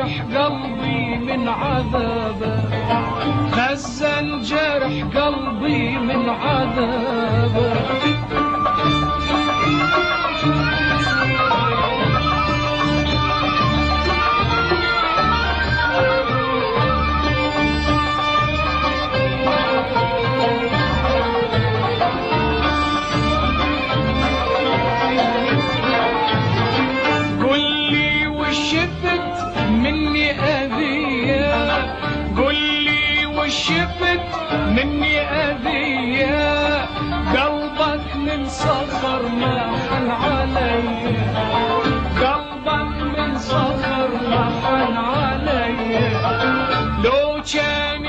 جرح قلبي من عذابه، خزن جرح قلبي من عذابه. شفت مني أذية، قلبك من صخر ما حن علي، قلبك من صخر ما حن علي. لو كان